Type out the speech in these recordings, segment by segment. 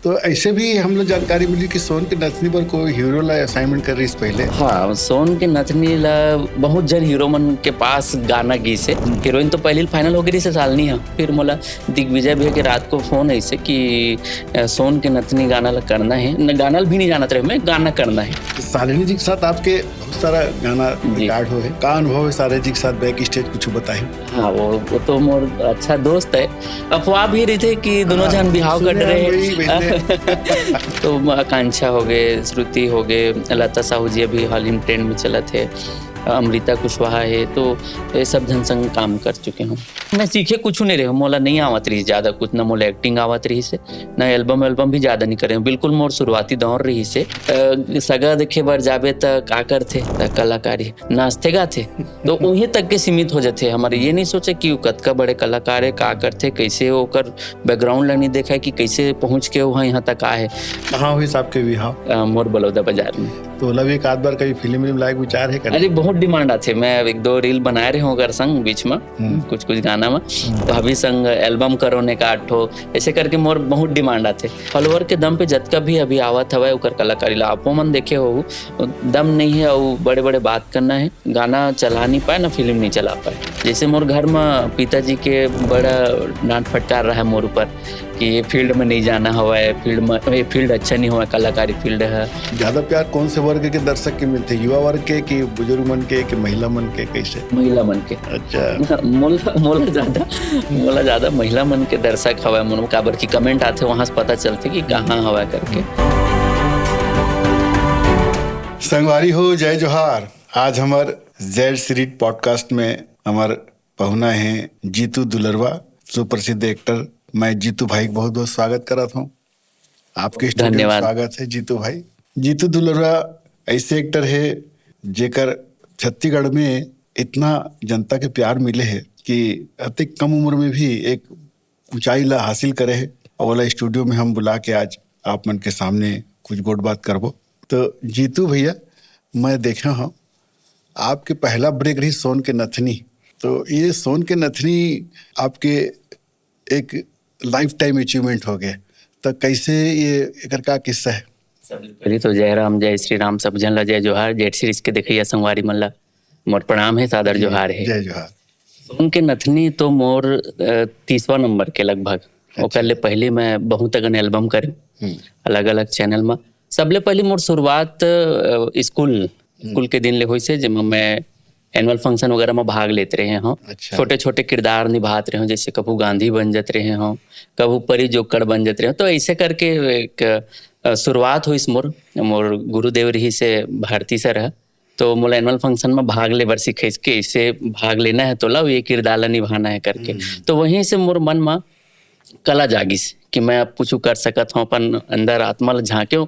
तो ऐसे भी हम लोग जानकारी मिली कि सोन के नथनी पर कोई हीरो ला असाइनमेंट कर रही पहले। हाँ, सोन के नथनी ला बहुत जन हीरो मन के पास गाना गी से हीरोइन तो पहले फाइनल हो गई से सालनी है। फिर मोला दिग्विजय भैया के रात को फोन ऐसे कि सोन के नथनी गाना ला करना है, न गाना भी नहीं जानत रहे मैं, गाना करना है। सालिनी जी के साथ आपके बहुत सारा गाना रिकॉर्ड हो है, का अनुभव है सारे जी के साथ बैक स्टेज कुछ बताए? हाँ, वो तो मोर अच्छा दोस्त है। अफवाह भी रही थे कि दोनों जन बिहाव कर रहे हैं तो आकांक्षा हो गए, श्रुति हो गए, लता साहू जी अभी हाल ही ट्रेंड में चला थे, अमृता कुशवाहा है, तो ये सब जन संग काम कर चुके हूँ। मैं सीखे कुछ नहीं रहे, मोला नहीं आवत रही ज़्यादा कुछ, ना मोला एक्टिंग आवत रही से, ना एल्बम भी ज़्यादा नहीं करे, बिल्कुल मोर शुरुआती दौर रही से। सगा देखे बार जाबे तो का करथे कलाकारी नाचते गाथे तो वहीं तक के सीमित हो जाते। हमारे ये नहीं सोचे कि कतका बड़े कलाकार है, का करथे, कैसे ओकर बैकग्राउंड ला नहीं देखा है कि कैसे पहुँच के वहाँ यहाँ तक आए। कहाँ हुई साहब के बिहाव? मोर बलौदा बाजार में। तो मतलब एक आध बार कभी फिल्म लायक विचार है? अरे बहुत डिमांड आते, मैं एक दो रील बनाए रहे हूँ अगर संग बीच में कुछ गाना में, तो अभी संग एल्बम करो ने का आठो ऐसे करके मोर बहुत डिमांड आते। फॉलोअर के दम पे जतका भी अभी आवत हवा ओकर कलाकारी ला आपो मन देखे हो, दम नहीं है और बड़े बड़े बात करना है, गाना चला नहीं पाए ना फिल्म नहीं चला पाए। जैसे मोर घर में पिताजी के बड़ा डांट फटकार रहा है मोर ऊपर कि ये फील्ड में नहीं जाना हुआ है, फील्ड अच्छा नहीं हुआ, कलाकारी फील्ड है। ज्यादा प्यार कौन से वर्ग के दर्शक के मिलते, युवा वर्ग के कि बुजुर्ग मन के कि महिला मन के? कैसे? महिला मन के। अच्छा। मोला ज्यादा महिला मन के दर्शक हवा मन काबर की कमेंट आते वहां से पता चलते कि कहाँ हवा करके। संगवारी हो, जय जोहार। आज हमार जेड सीरीज पॉडकास्ट में हमार पहुना है जीतू दुलरवा, सुप्रसिद्ध एक्टर। मैं जीतू भाई बहुत बहुत स्वागत करता हूँ आपके स्टूडियो में। स्वागत है जीतू भाई। जीतू दुलरवा ऐसे एक्टर है जेकर छत्तीसगढ़ में इतना जनता के प्यार मिले है कि अति कम उम्र में भी एक ऊंचाई ला हासिल करे है। और वाला स्टूडियो में हम बुला के आज आप मन के सामने कुछ गोट बात करबो। तो जीतू भैया, मैं देखा हूँ आपके पहला ब्रेक रही सोन के नथनी, तो ये सोन के नथनी आपके एक लाइफ टाइम अचीवमेंट हो गया, तो कैसे ये एकर का किस्सा है? पहले तो जय राम जय श्री राम, सब जन ला जय जोहार। जेड सीरीज के देखिए संगवारी मन ला मोर प्रणाम है, सादर जोहार है। जय जोहार। सोन के नथनी तो मोर 30वां नंबर के लगभग। ओकर ले पहले मैं बहुत अगन एल्बम करे अलग अलग चैनल में। सबले पहले मोर शुरुआत स्कूल के दिन ले हुई से, जिसमें मैं एनुअल फंक्शन वगैरह में भाग लेते रहे हों। अच्छा। छोटे छोटे किरदार निभाते रहे हों, जैसे कभी गांधी बन जाते रहे हों, कभी परी जोकर बन जाते रहे हों। तो ऐसे करके एक शुरुआत हुई मोर गुरुदेव रही से भारती सर है, तो मोला एनुअल फंक्शन में भाग ले बर सीखे के इसे भाग लेना है तो ला ये किरदार निभाना है करके। तो वहीं से मोर मन में कला जागिस कि मैं अब कुछ कर सकता हूँ, अपन अंदर आत्मा ल झाँक्यो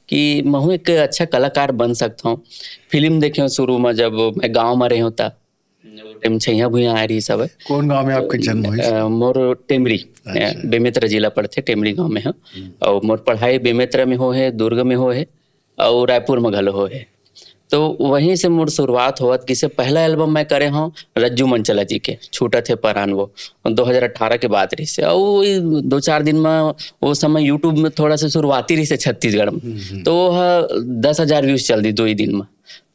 कि मैं एक अच्छा कलाकार बन सकता हूँ। फिल्म देखे शुरू में जब मैं गाँव में रही होता टाइम छैया भुइया आ रही सब। कौन गांव में आपके जन्म हुई? मोर टेमरी बेमेतरा जिला पड़ते, टेमरी गांव में है। और मोर पढ़ाई बेमेतरा में हो है, दुर्ग में हो है और रायपुर में घलो हो है। तो वहीं से मोर शुरुआत हुआ कि से पहला एल्बम मैं करे हूँ रज्जू मंचला जी के छूटा थे परान, वो 2018 के बाद रही से। और 2-4 दिन में वो समय यूट्यूब में थोड़ा सा शुरुआती रही से छत्तीसगढ़ में, तो 10,000 व्यूज चल दी 2 ही दिन में।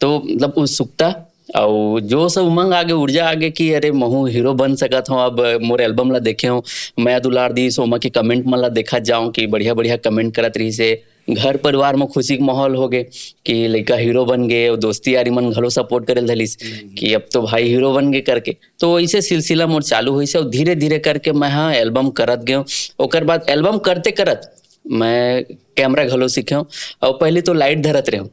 तो मतलब उत्सुकता और जो सब उमंग आगे, ऊर्जा आगे कि अरे महू हीरो बन सकत हूँ। अब मोर एल्बम ला देखे हूँ, मैं दुलार दी सोमा के कमेंट मन ला देखा जाऊँ कि बढ़िया बढ़िया कमेंट करत रही से। घर परिवार में खुशी के माहौल हो गए कि लड़का हीरो बन गए, और दोस्ती यारी मन घलो सपोर्ट करे धलिस कि अब तो भाई हीरो बन गए करके। तो ऐसे सिलसिला मोर चालू हुई से और धीरे धीरे करके मैं हाँ एल्बम करत गए। ओकर बाद एल्बम करते करत मैं कैमरा घलो सीखे। और पहले तो लाइट धरत रहे,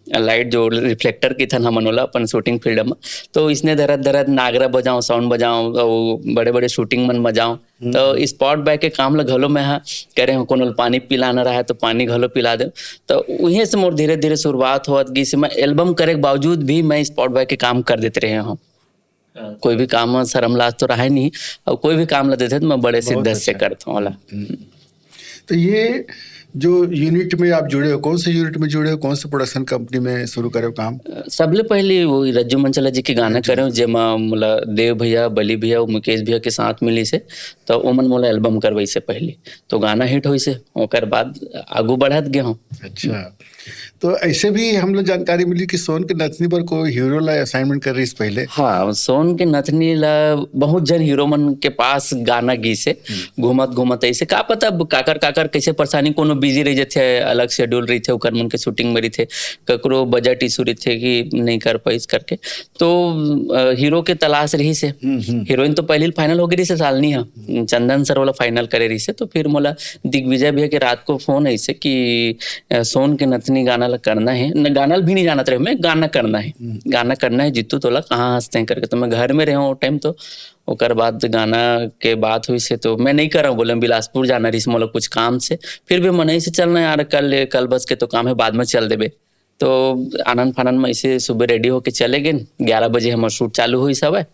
लाइट जो रिफ्लेक्टर की था ना मनोला अपन शूटिंग फील्ड में, तो इसने धरत नागरा बजाऊं, साउंड बजाऊं और बड़े बड़े शूटिंग मन बजाऊं। तो स्पॉट बैक के काम ला घलो मैं हाँ करे हूँ, कोनो पानी पिलाना रहा है तो पानी घलो पिला दे। तो वहीं से मोर धीरे धीरे शुरुआत हुआ कि मैं एल्बम करे के बावजूद भी मैं स्पॉट बैक के काम कर देते रहे हूँ। कोई भी काम शर्म लाज तो रहा नहीं, और कोई भी काम ला देते तो मैं बड़े शिद्दत से करता हूँ। तो ये जो यूनिट में आप जुड़े हो, कौन से यूनिट में जुड़े हो, कौन से प्रोडक्शन कंपनी में शुरू करे हो काम? सबले पहले वो रज्जू मंचला जी के गाना करे हूँ, जेमा मोला देव भैया, बली भैया, मुकेश भैया के साथ मिली से, तो ओमन मोला एल्बम करवाई से पहले, तो गाना हिट हुई से, ओकर बाद आगू बढ़त गया हूँ। अच्छा, तो ऐसे भी हम लोग जानकारी मिली कि सोन के नथनी पर कोई हीरो ला असाइनमेंट कर रही इस पहले। हाँ, सोन के नथनी ला बहुत जन हीरो मन के पास गाना गी से घूमत घूमत ऐसे का पता अब काकर काकर कैसे परेशानी, कोनो बिजी रह जाते, अलग शेड्यूल रही थे, ओकर मन के शूटिंग में रही थे, ककरो बजट इशू रही थे कि नहीं कर पाइस करके, तो हीरो के तलाश रही से। हीरोइन तो पहले फाइनल हो गई रही से, सालनी है चंदन सर वाला फाइनल करे रही से, तो फिर मोला दिग्विजय भैया के रात को फोन ऐसे कि सोन के नथनी गाना ला करना है, गाना भी नहीं जानत रहे मैं, गाना करना है, गाना करना है जीतू तोला कहाँ हंसते हैं करके, तो मैं घर में रहा हूँ टाइम, तो ओकर बाद गाना के बात हुई से तो मैं नहीं कर रहा हूँ, बोले बिलासपुर जाना रही मोला कुछ काम से, फिर भी मन से चलना यार, कल बस के तो काम है, बाद में चल देबे, तो आनंद फानंद में ऐसे सुबह रेडी होके चले गए, 11 बजे हमारा शूट चालू हुई सब है,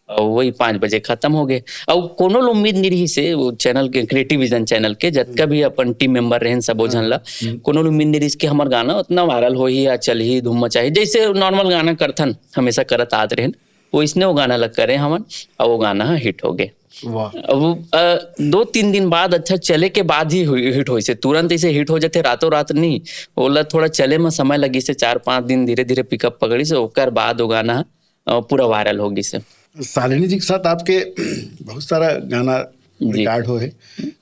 और वही 5 बजे खत्म हो गए। और कोनो उम्मीद नहीं रही से वो चैनल के, क्रिएटिव विजन चैनल के जतका भी अपन टीम मेंबर रहे सबो झन ला, कोनो उम्मीद नहीं रही कि हमार गाना उतना वायरल हो ही या चल ही धूम मचाही, जैसे नॉर्मल गाना करथन हमेशा करत आत रहे, वो इसने वो गाना लग करे हमन, और वो गाना हिट हो गए। अब 2-3 दिन बाद अच्छा चले के बाद ही हिट हुई से, तुरंत ऐसे हिट हो जाते रातों रात नहीं, ओला थोड़ा चले में समय लगी से, 4-5 दिन धीरे धीरे पिकअप पकड़ी से, ओकर बाद वो गाना पूरा वायरल हो गई से। शालिनी जी के साथ आपके बहुत सारा गाना रिकॉर्ड हो है,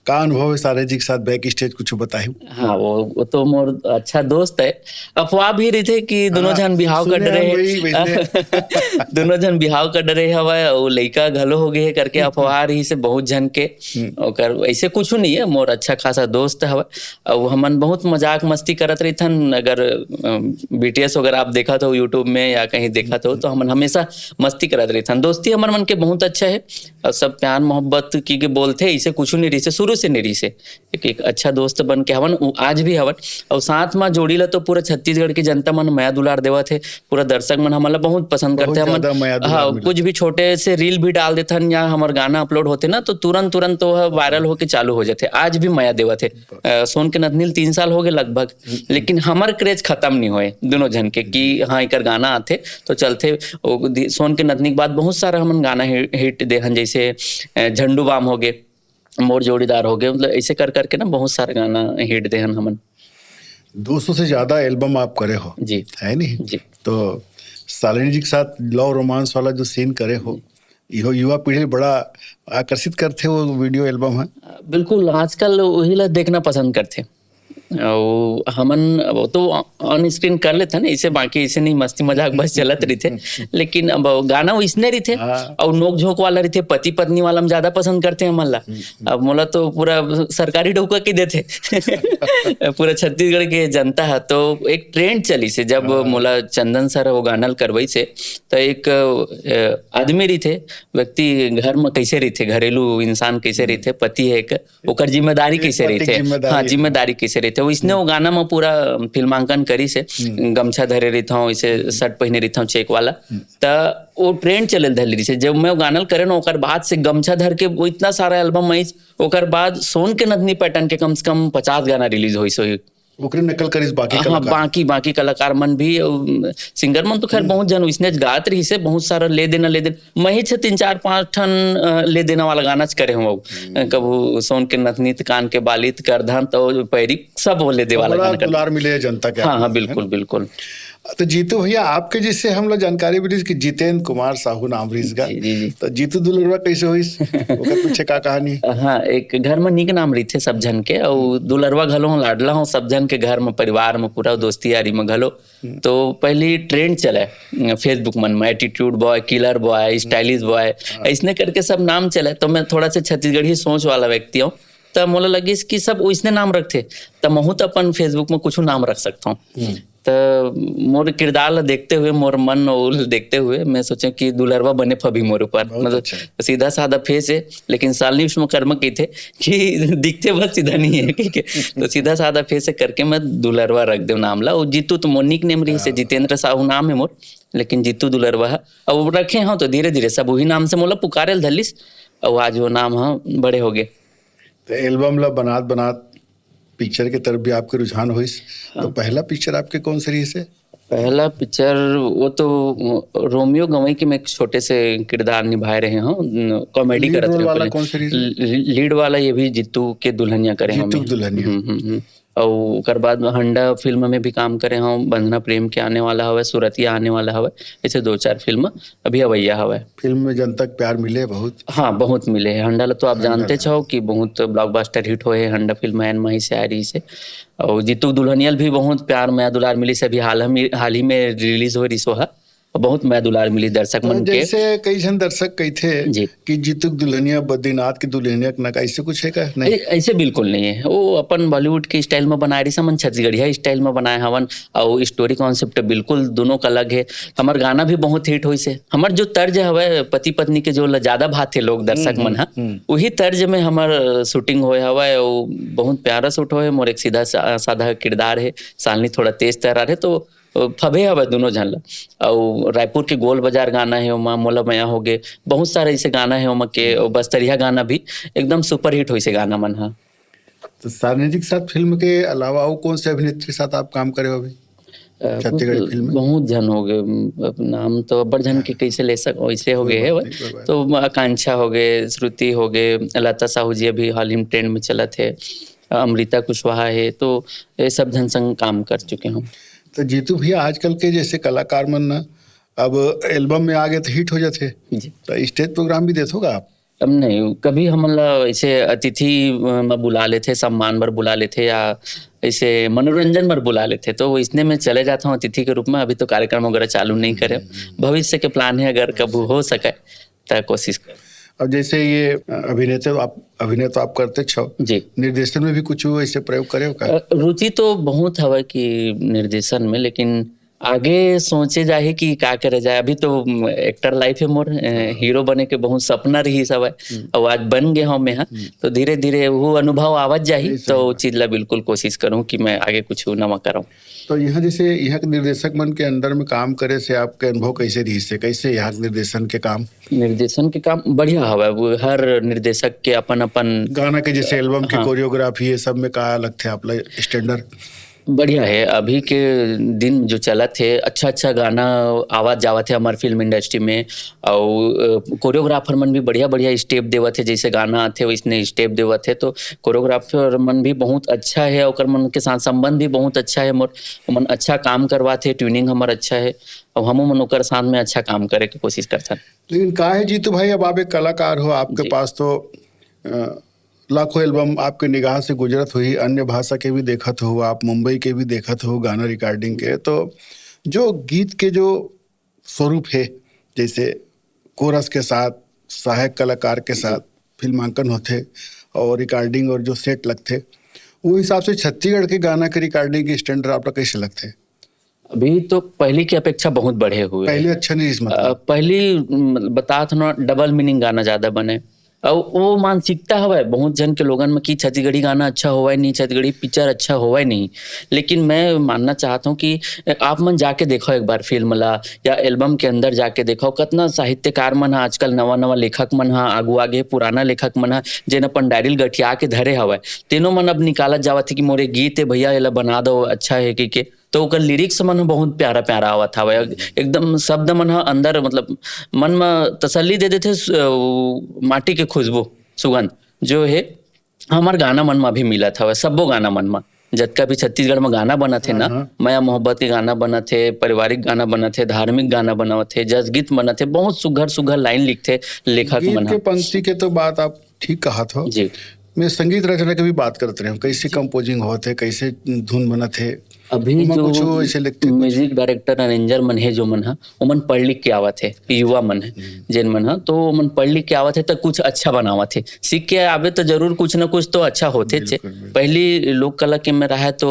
का अनुभव है सारे जी के साथ बैक स्टेज कुछ बताए? हाँ, वो तो मोर अच्छा दोस्त है, अफवाह भी रही थे कि दोनों जन बिहाव कर रहे दोनों जन बिहाव कर रहे हवा, और लड़का घलो हो गए करके अफवाह रही से बहुत जन के, और ऐसे कुछ नहीं है, मोर अच्छा खासा दोस्त हवा, और हमन बहुत मजाक मस्ती करत रही थन। अगर बीटीएस वगैरह आप देखा तो यूट्यूब में या कहीं देखा तो हमन हमेशा मस्ती करत रही थन, दोस्ती हमन मन के बहुत अच्छा है, और सब प्यार मोहब्बत की के बोलते ऐसे कुछ नहीं रही से, शुरू से नहीं रही से, एक अच्छा दोस्त बन के हवन, आज भी हवन, और साथ में जोड़ी ला तो पूरा छत्तीसगढ़ की जनता मन माया दुलार देवा थे, पूरा दर्शक मन हमारा बहुत पसंद करते हैं। हाँ, कुछ भी छोटे से रील भी डाल देते हैं या हमारे गाना अपलोड होते ना, तो तुरंत तो वायरल होके चालू हो जाते, आज भी माया देवा थे। सोन के नथनी 3 साल हो गए लगभग, लेकिन हमार क्रेज खत्म नहीं हुए दोनों जन के कि हाँ एक गाना आते तो चलते। सोन के नथनी के बाद बहुत सारा हमन गाना हिट देहन, जैसे झंडू बाम हो गए, मोर जोड़ीदार हो गए, मतलब ऐसे कर करके ना बहुत सारे गाना हिट दे हमन। 200 से ज्यादा एल्बम आप करे हो जी, है नहीं जी। तो शालिनी जी के साथ लव रोमांस वाला जो सीन करे हो, यो युवा पीढ़ी बड़ा आकर्षित करते हो, वीडियो एल्बम है। बिल्कुल, आजकल वही ला देखना पसंद करते, और हमन वो तो ऑन स्क्रीन कर लेते ना, इसे बाकी इसे नहीं, मस्ती मजाक बस चलत रही थे, लेकिन अब गाना वो इसने रही थे, और नोक झोंक वाला रही थे, पति पत्नी वाला हम ज्यादा पसंद करते हैं मल्ला। अब मोला तो पूरा सरकारी डौका के देते पूरा छत्तीसगढ़ के जनता है, तो एक ट्रेंड चली से, जब मोला चंदन सर वो गाना करवाई से, तो एक आदमी रही थे, व्यक्ति घर में कैसे रही थे, घरेलू इंसान कैसे रही थे, पति है एक, ओकर जिम्मेदारी कैसे रही थे, हाँ जिम्मेदारी कैसे रही थे, इसने वो गाना में पूरा फिल्मांकन करी से, गमछा धरे रहता हूँ, इसे शर्ट पहने रहता हूँ चेक वाला, तो वो ट्रेंड चले धरली से, जब मैं वो गाना करे ना, ओकर बाद से गमछा धर के वो इतना सारा एल्बम आई, ओकर बाद सोन के नथनी पैटर्न के कम से कम 50 गाना रिलीज हुई सो, ओकरे नकल करिस बाकी कलाकार। बाकी कलाकार मन भी, सिंगर मन तो खैर बहुत जन इसने गात रही से, बहुत सारा ले देना मैं ही 3-4-5 ठन ले देना वाला गाना करे हूँ, कबू सोन के नथनी कान के बालित करधन तो पैरी सब वो ले दे वाला गाना दुलार मिले जनता के। हाँ, बिल्कुल बिल्कुल। तो जीतू भैया, आपके जिससे हम लोग जानकारी मिली कि जितेंद्र कुमार साहू नाम रही इसका, तो जीतू दुलरवा कैसे हुई, ओकर पीछे का कहानी? हाँ, एक घर में निक नाम रही थे सब जन के, और दुलरवा घलो लाडला हूँ सब जन के, घर में परिवार में पूरा दोस्ती यारी में घलो। तो पहली ट्रेंड चले फेसबुक मन में, attitude boy, killer boy, stylish boy, ऐसने करके सब नाम चले। तो मैं थोड़ा सा छत्तीसगढ़ी सोच वाला व्यक्ति हूँ, तब मोला लगी कि सब इसने नाम रखते, तब महू तो अपन फेसबुक में कुछ नाम रख सकता हूँ। तो मोर किरदार देखते हुए, मोर मन देखते हुए मैं सोचा कि दुलरवा बने फबी मोर ऊपर, मतलब सीधा साधा फेस है, लेकिन सालनी उसमें कर्म की थे कि दिखते बस सीधा नहीं है, ठीक है, तो सीधा साधा फेस करके मैं दुलरवा रख दे नाम ला। और जीतू तो मोर निक नेम रही से, जितेंद्र साहू नाम है मोर, लेकिन जीतू दुलरवा है। अब रखे हाँ, तो धीरे धीरे सब वही नाम से मोला पुकारे धलिस, और आज वो नाम हाँ बड़े हो गए। तो एल्बम ला बनात पिक्चर के तरफ भी आपके रुझान हुई। तो पहला पिक्चर आपके कौन से रही से? पहला पिक्चर वो तो रोमियो गवई के में एक छोटे से किरदार निभाए रहे हैं, कॉमेडी लीड करत रोल रहे वाला पहले। कौन से रही? लीड वाला ये भी जीतू के दुल्हनिया करे हैं जीतू दुल्हनिया। और ओकर बाद हंडा फिल्म में भी काम करे हम, बंधना प्रेम के आने वाला हवे, सुरतिया आने वाला हवे, ऐसे 2-4 फिल्म अभी अवैया हवे। फिल्म में जनता के प्यार मिले बहुत? हाँ, बहुत मिले हैं। हंडा ला तो आप जानते छो कि बहुत ब्लॉकबस्टर हिट होए हंडा फिल्म एन माही से आ रही से। और जीतू दुल्हनियल भी बहुत प्यार माया दुलार मिली से, अभी हाल ही में रिलीज हो रही सोहा, बहुत माया दुलार मिली दर्शक मन के। जैसे कई जन दर्शक कही थे जी कि जीतू दुल्हनिया बद्रीनाथ की दुल्हनिया ना, ऐसे कुछ है का? नहीं, ऐसे बिल्कुल नहीं है। वो अपन बॉलीवुड के स्टाइल में बनाए रही समन, छत्तीसगढ़िया स्टाइल में बनाए हवन, और स्टोरी कॉन्सेप्ट बिल्कुल दोनों का अलग है। हमार गाना भी बहुत हिट हुई से। हमार जो तर्ज हवे पति पत्नी के जो ज्यादा भात थे लोग दर्शक मन हा, वही तर्ज में हमार शूटिंग होए हवे। और बहुत प्यारा शूट होए। मोर एक सीधा साधा किरदार है, सालनी थोड़ा तेज तरार है, तो फबे हवे दोनों झन ला। और रायपुर के गोल बाजार गाना है ओमा, मोला मया हो गए, बहुत सारे ऐसे गाना है ओमा के। और बस्तरिया गाना भी एकदम सुपर हिट हुई से गाना मन हा। तो सारणी जी के साथ फिल्म के अलावा और कौन से अभिनेत्री के साथ आप काम करे हो अभी छत्तीसगढ़ी फिल्म में? बहुत जन हो गए, अब नाम तो अब्बर जन के कैसे ले सको, वैसे हो गए है। तो आकांक्षा हो गए, श्रुति हो गए, लता साहू जी अभी हाल ही में ट्रेंड में चला थे, अमृता कुशवाहा है, तो ये सब जन संग काम कर चुके हम। तो जीतू भैया आजकल के जैसे कलाकार मन ना अब एल्बम में आ गए तो हिट हो जाते, तो स्टेज प्रोग्राम भी देते होगा आप? अब नहीं, कभी हम ऐसे अतिथि में बुला लेते, सम्मान पर बुला लेते, या ऐसे मनोरंजन पर बुला लेते, तो इसने में चले जाता हूँ अतिथि के रूप में। अभी तो कार्यक्रम वगैरह चालू नहीं करे, भविष्य के प्लान है, अगर कभी हो सके तो कोशिश कर। अब जैसे ये अभिनय तो आप करते छो जी, निर्देशन में भी कुछ ऐसे प्रयोग करे हो का? रुचि तो बहुत हवा कि निर्देशन में, लेकिन आगे सोचे जाए कि का करे जाए। अभी तो एक्टर लाइफ है मोर, हीरो बने के बहुत सपना रही सब है, और आज बन गए हम यहाँ, तो धीरे धीरे वो अनुभव आवत जाही, तो चीज ला बिल्कुल कोशिश करूँ कि मैं आगे कुछ नवा करूँ। तो यहाँ जैसे यहाँ के निर्देशक मन के अंदर में काम करे से आपके अनुभव कैसे रही से, कैसे यहाँ निर्देशन के काम? निर्देशन के काम बढ़िया हवा। वो हर निर्देशक के अपन अपन गाना के जैसे एल्बम की कोरियोग्राफी ये सब में का अलग थे आप स्टैंडर्ड? बढ़िया है। अभी के दिन जो चला थे, अच्छा गाना आवाज जावा थे हमारे फिल्म इंडस्ट्री में, और कोरियोग्राफर मन भी बढ़िया स्टेप देवा थे, जैसे गाना आते वैसने स्टेप देवा थे, तो कोरियोग्राफर मन भी बहुत अच्छा है, और मन के साथ संबंध भी बहुत अच्छा है मोर। मन अच्छा काम करवाते, ट्यूनिंग हमारा अच्छा है, और हम मन ओकर साथ में अच्छा काम करे की कोशिश करते। लेकिन का है जीतू भाई, अब आप एक कलाकार हो, आपके पास तो लाखों एल्बम आपके निगाह से गुजरत हुई, अन्य भाषा के भी देखत हो आप, मुंबई के भी देखत हो गाना रिकॉर्डिंग के, तो जो गीत के जो स्वरूप है, जैसे कोरस के साथ सहायक कलाकार के साथ फिल्मांकन होते और रिकॉर्डिंग और जो सेट लगते, वो हिसाब से छत्तीसगढ़ के गाना के रिकॉर्डिंग के स्टैंडर्ड आपका कैसे लगते? अभी तो पहले की अपेक्षा बहुत बढ़े हुए। पहले अच्छा नहीं, मतलब पहली बता था ना, डबल मीनिंग गाना ज्यादा बने, और वो मानसिकता हवा बहुत जन के लोगन में कि छत्तीसगढ़ी गाना अच्छा हुआ ही नहीं, छत्तीसगढ़ी पिक्चर अच्छा हुआ ही नहीं। लेकिन मैं मानना चाहता हूँ कि आप मन जाके देखो एक बार फिल्म ला, या एल्बम के अंदर जाके देखो, कितना साहित्यकार मन हा, आजकल नवा लेखक मन हा, आगे पुराना लेखक मन हा, जिन अपन डायरी गठिया के धरे हवा, तीनों मन अब निकालत जावत है कि मोरे गीत है भैया, एला बना दो अच्छा है कि तो ओकर लिरिक्स मन बहुत प्यारा आवत हवे, एकदम शब्द मन अंदर मतलब मन में तसल्ली दे देते। माटी के खुशबू सुगंध जो है हमार गाना मन में भी मिला था, सबो गाना मन में जतका भी छत्तीसगढ़ में गाना बना थे ना, माया मोहब्बत के गाना बना थे, पारिवारिक गाना बना थे, धार्मिक गाना बना थे, जस गीत बना थे, बहुत सुघर लाइन लिखते लेखक मन। के पंक्ति के तो बात आप ठीक कहा था जी। मैं संगीत रचना की भी बात करते रहे, कैसे कंपोजिंग होते, कैसे धुन बना थे, अभी जो म्यूजिक डायरेक्टर अरेंजर मन है जो मन है, वो मन पढ़ लिख के आवत है, युवा मन है जिन मन है, तो मन पढ़ लिख के आवत है तो कुछ अच्छा बनावत है, सीख के आवे तो जरूर कुछ न कुछ तो अच्छा होते थे। पहली लोक कला के में रहा तो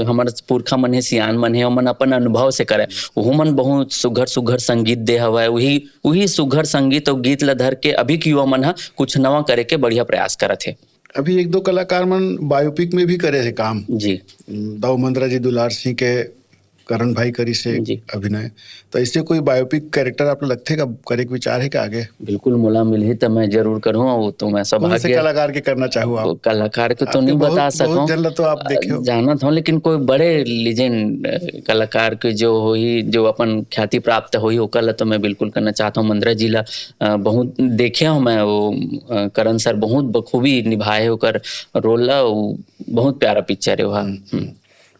हमारे पुरखा मन है, सियान मन है, मन अपन अनुभव से करे, वो मन बहुत सुघर संगीत दे हवा है, वही सुघर संगीत और गीत ला धर के अभी के युवा मन है कुछ नवा करे के बढ़िया प्रयास करत है। अभी एक दो कलाकार मन बायोपिक में भी करे थे काम जी, दाऊ मंदरा जी दुलार सिंह के करण भाई करी से जी। अभिनय, तो ऐसे कोई बायोपिक कैरेक्टर आपको लगते का करे के विचार है क्या आगे? बिल्कुल मोला मिलही तो मैं जरूर करूँ, वो तो मैं कौन से सौभाग्य कलाकार के करना चाहो आप? कलाकार को तो आपके नहीं बता बहुत सकूं, जन तो आप देखे हो। जाना था, लेकिन कोई बड़े लीजेंड कलाकार के जो होई, जो अपन ख्याति प्राप्त होई ओकर ला तो मैं बिल्कुल करना चाहता हूँ। मंद्रा जी ला बहुत देखे हूँ मैं, वो करण सर बहुत बखूबी निभाए ओकर रोल ला, वो बहुत प्यारा पिक्चर है वह।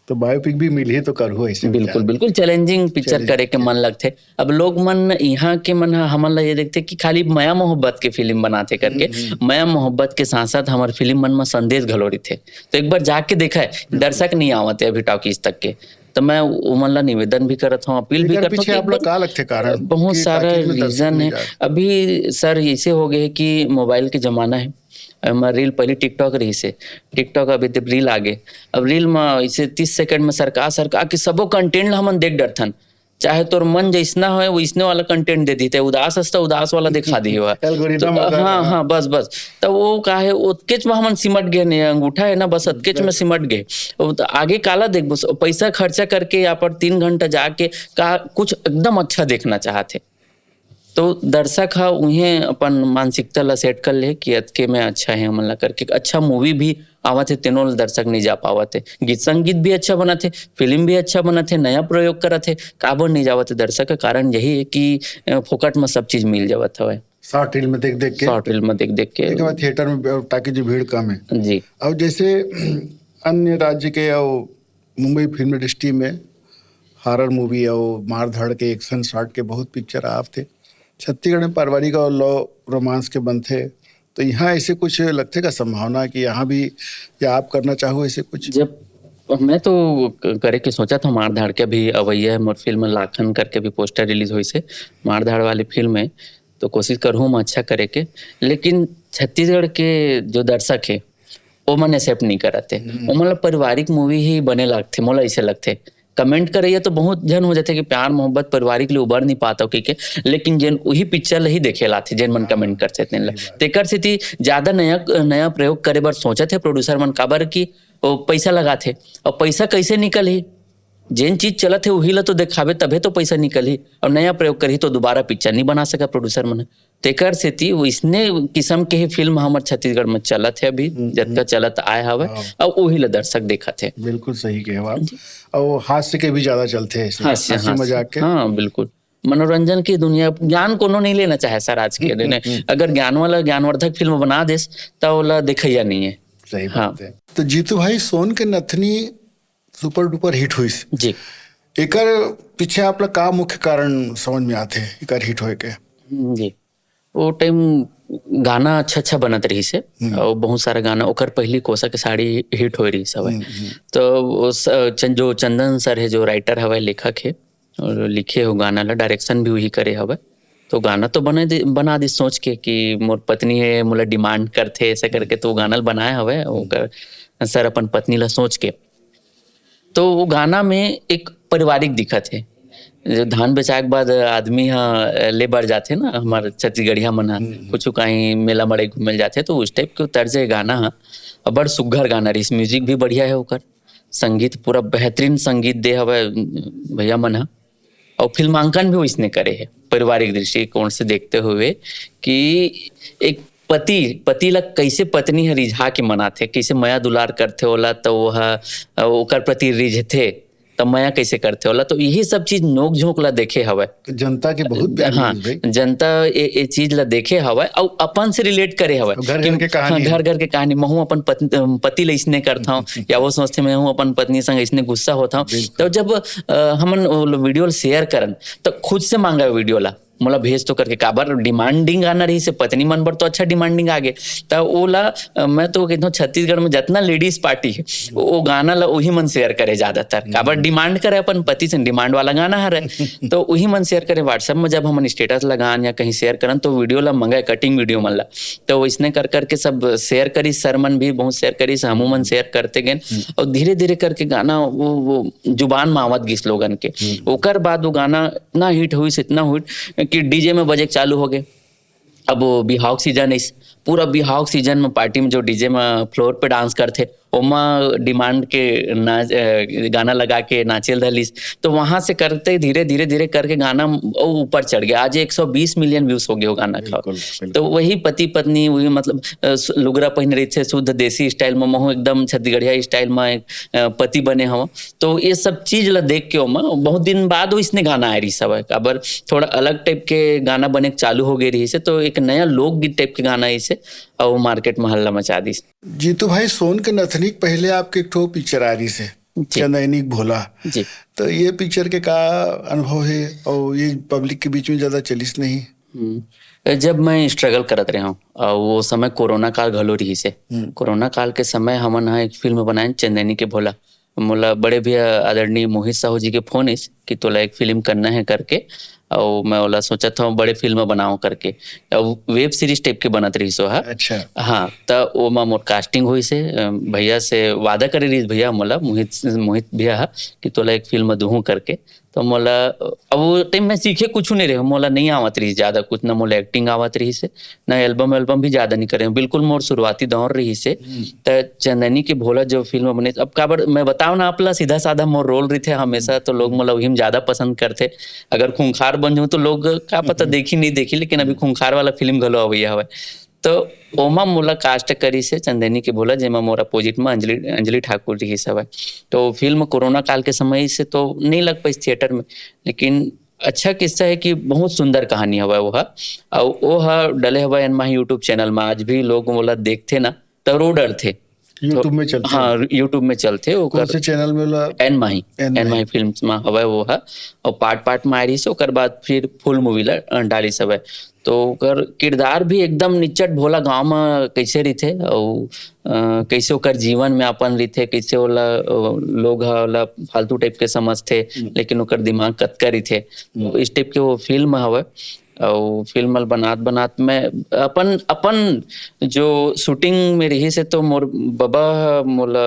तो बायोपिक भी मिली तो करो ऐसे बिल्कुल बिल्कुल चैलेंजिंग पिक्चर करे के मन लगथे। अब लोग मन यहाँ के मन हमन ला ये देखते कि खाली माया मोहब्बत के फिल्म बनाते करके, माया मोहब्बत के साथ साथ हमार फिल्म मन में संदेश घलो रहिथे। तो एक बार जाके देखा है, दर्शक नहीं आवते अभी टॉकीज तक के, तो मैं उमन ला निवेदन भी करत हूँ, अपील भी करत हूँ कि आप लोग का लगते कारण बहुत कि सारा ताकि इसमें दर्शक रीजन नहीं है। जाए। अभी सर ऐसे हो गए कि मोबाइल के जमाना है, हमार रील पहले टिकटॉक रही से, टिकटॉक अभी तो रील आगे। अब रील में इसे 30 सेकंड में सरका के सबो कंटेंट हमन देख डरथन, चाहे तोर मन जैसना हो वैसने वाला कंटेंट दे देते, उदास हस्ता उदास वाला दिखा दी हुआ। एल्गोरिथम तो, होता है। हाँ बस तो वो का है, उतकेच में हमन सिमट गए, नहीं अंगूठा है ना, बस उतकेच में सिमट गए। तो आगे काला देख, बस पैसा खर्चा करके यहाँ पर 3 घंटा जाके का कुछ एकदम अच्छा देखना चाहते, तो दर्शक हा उन्हें अपन मानसिकता ला सेट कर ले कि अतके में अच्छा है हमन ला करके, अच्छा मूवी भी आवत है, तेनो दर्शक नहीं जा पावत है, गीत संगीत भी अच्छा बना थे, फिल्म भी अच्छा बना थे, नया प्रयोग करत है, काबर नहीं जावत है दर्शक का कारण यही है कि फोकट में सब चीज मिल जावत हवे, शॉर्ट रील में देख के, शॉर्ट रील में देख के एक बार थिएटर में ताकि जो भीड़ कम है जी। अब जैसे अन्य राज्य के या मुंबई फिल्म इंडस्ट्री में हॉरर मूवी या मार धाड़ के एक्शन शॉट के बहुत पिक्चर आप थे, छत्तीसगढ़ में पारिवारिक और लव रोमांस के बनते, तो यहाँ ऐसे कुछ लगते का संभावना कि यहाँ भी या आप करना चाहो ऐसे कुछ? जब मैं तो करे के सोचा था, मार धाड़ के भी अवैया है मोर फिल्म लाखन करके भी पोस्टर रिलीज हुई से, मार धाड़ वाली फिल्म है, तो कोशिश करूँ मैं अच्छा करे के, लेकिन छत्तीसगढ़ के जो दर्शक है वो मन एक्सेप्ट नहीं करते, वो मतलब पारिवारिक मूवी ही बने लगते, मोला ऐसे लगते। कमेंट करे तो बहुत जन हो जाते कि प्यार मोहब्बत पारिवारिक ले उबर नहीं पाता के, लेकिन जेन वही पिक्चर ही देखे लाथे, जेन मन कमेंट करते तेकर सेती ज्यादा नया प्रयोग करे बर सोचत है प्रोड्यूसर मन, काबर की वो पैसा लगाथे, और पैसा कैसे निकलही, जेन चीज चलत है वही ला तो दिखावे तबे तो पैसा निकलही, और नया प्रयोग करही तो दोबारा पिक्चर नहीं बना सका प्रोड्यूसर मन। तेकर सेती वो इसने किस्म के ही फिल्म हमार छत्तीसगढ़ में चलत है अभी, जतका चलत आए हवे, और वही ला दर्शक देखत है। बिल्कुल सही कहे आप, और हास्य के भी ज्यादा चलते हैं, हंसी मजाक के। हाँ बिल्कुल, मनोरंजन की दुनिया, ज्ञान कोनो नहीं लेना चाहे सर आज के दिन, अगर ज्ञान वाला ज्ञानवर्धक फिल्म बना देस तो ओला देखैया नहीं है। सही बात है। तो जीतू भाई, सोन के नथनी सुपर डुपर हिट हुई जी, एकर पीछे आप लोग का मुख्य कारण समझ में आते हैं एकर हिट होए के? जी, वो टाइम गाना अच्छा बनत रही से, और बहुत सारा गाना ओकर पहली कोसा के साड़ी हिट हो रही सब, तो जो चंदन सर है जो राइटर हवे, लेखक है, और लिखे हो गाना ला, डायरेक्शन भी वही करे हवे, तो गाना तो बना दी सोच के कि मोर पत्नी है मोला डिमांड करथे ऐसे करके, तो गाना बनाए हवे ओकर सर अपन पत्नी ला सोच के। तो वो गाना में एक पारिवारिक दिखत है, जो धान बेचाए के बाद आदमी ले बर जाते ना, हमारे छत्तीसगढ़िया मन कुछ कहीं मेला मड़े घूमे जाते, तो उस टाइप के तर्जे गाना है, बड़ सुघर गाना रही, म्यूजिक भी बढ़िया है ओकर, संगीत पूरा बेहतरीन संगीत दे हवे भैया मन है, और फिल्मांकन भी इसने करे है पारिवारिक दृष्टिकोण से देखते हुए, कि एक पति ला कैसे पत्नी है रिझा के मनाथे, कैसे माया दुलार करथे ओला, तो वह ओकर प्रति रिझथे, तब माया कैसे करथे ओला, तो यही सब चीज नोक झोंक ला देखे हवे, जनता के बहुत प्यार। हाँ, जनता ये चीज ला देखे हवे, और अपन से रिलेट करे हवे, घर घर के कहानी, महू अपन पति ला इसने करता हूँ, या वो सोचते मैं हूँ अपन पत्नी संग इसने गुस्सा होता हूँ, तो जब हमन वीडियो शेयर करन तो खुद से मांगा वीडियो ला, मोला भेज तो करके, काबर डिमांडिंग गाना रही से, पत्नी मन पर तो अच्छा डिमांडिंग आगे, तो ओला मैं तो कहता हूँ छत्तीसगढ़ में जितना लेडीज पार्टी है वो गाना ला वही मन शेयर करे ज्यादातर, काबर डिमांड करे अपन पति से, डिमांड वाला गाना है, तो वही मन शेयर करे व्हाट्सएप में, जब हम स्टेटस लगान या कहीं शेयर करन तो वीडियो ला मंगाए, कटिंग वीडियो मन ला, तो इसने कर करके सब शेयर करी, सर मन भी बहुत शेयर करी, हमू मन शेयर करते गए, और धीरे धीरे करके गाना वो जुबान में आवत गई लोगन के, ओकर बाद वो गाना इतना हिट हुई, इतना हिट कि डीजे में बजे चालू हो गए। अब वो बिहाव सीजन है, पूरा बिहाव सीजन में पार्टी में जो डीजे में फ्लोर पे डांस करते ओमा डिमांड के गाना लगा के नाचेल धलिस। तो वहां से करते धीरे धीरे धीरे करके गाना ऊपर चढ़ गया। आज 120 मिलियन व्यूज हो गए वो गाना का। तो वही पति पत्नी, वही मतलब लुगरा पहन रही थे शुद्ध देसी स्टाइल में, महू एकदम छत्तीसगढ़िया स्टाइल में पति बने हो। तो ये सब चीज ला देख के ओमा बहुत दिन बाद इसने गाना आ रही सब अबर थोड़ा अलग टाइप के गाना बने चालू हो गए रही से। तो एक नया लोकगीत टाइप के गाना इसे और मार्केट में हल्ला मचा दी। जीतू भाई, सोन के नथनिक पहले आपके एक ठो पिक्चर आ रही से चंदैनिक भोला जी। तो ये पिक्चर के का अनुभव है और ये पब्लिक के बीच में ज्यादा चलिस नहीं? जब मैं स्ट्रगल करत रहा हूँ और वो समय कोरोना काल घलो रही से। कोरोना काल के समय हमन यहाँ एक फिल्म बनाए चंदैनी के भोला। मोला बड़े भैया आदरणीय मोहित साहू जी के फोन इस कि तोला एक फिल्म करना है करके। और मैं ओला सोचा था बड़े फिल्म बनाऊं करके, वेब सीरीज टाइप के बनत रही सो। अच्छा। हाँ, तो वो मोर कास्टिंग हुई से भैया से वादा करे रही भैया मोला मोहित भैया कि तोला एक फिल्म दूहूं करके। तो मोला अब वो टाइम में सीखे कुछ नहीं रहे, मोला नहीं आवत रही ज्यादा कुछ, ना मोला एक्टिंग आवत रही से, ना एल्बम भी ज्यादा नहीं करे, बिल्कुल मोर शुरुआती दौर रही से। तो चंदैनी की भोला जो फिल्म बनी, अब काबर मैं बताऊं ना आपला सीधा साधा मोर रोल रही थे हमेशा, तो लोग मोला वही ज्यादा पसंद करते। अगर खूंखार बन जाऊं तो लोग का पता देखी नहीं देखी, लेकिन अभी खूंखार वाला फिल्म घलो अवैया हवे। तो ओमा मोला कास्ट करी से चंदैनी के भोला, जेमा मोर अपोजिट में अंजलि ठाकुर रही सब है। तो फिल्म कोरोना काल के समय से तो नहीं लग पाई थिएटर में, लेकिन अच्छा किस्सा है कि बहुत सुंदर कहानी हवा वो है। और वो डले हवा एन माही यूट्यूब चैनल में, आज भी लोग मोला देखते ना तो रो डर थे। यूट्यूब में चलते? हाँ, यूट्यूब में चलते। कौन से चैनल में? एन माही फिल्म्स में हवा वो है। और पार्ट में आ रही से, ओकर बाद फिर फुल मूवी ला डाली सब है। तो ओकर किरदार भी एकदम निचट भोला गांव में कैसे रही थे और कैसे ओकर जीवन में अपन रही थे, कैसे ओला लोग ओला फालतू टाइप के समझते, लेकिन ओकर दिमाग कतका रही थे। तो इस टाइप के वो फिल्म हवे। और फिल्म बनात में अपन जो शूटिंग में रही से, तो मोर बाबा मोला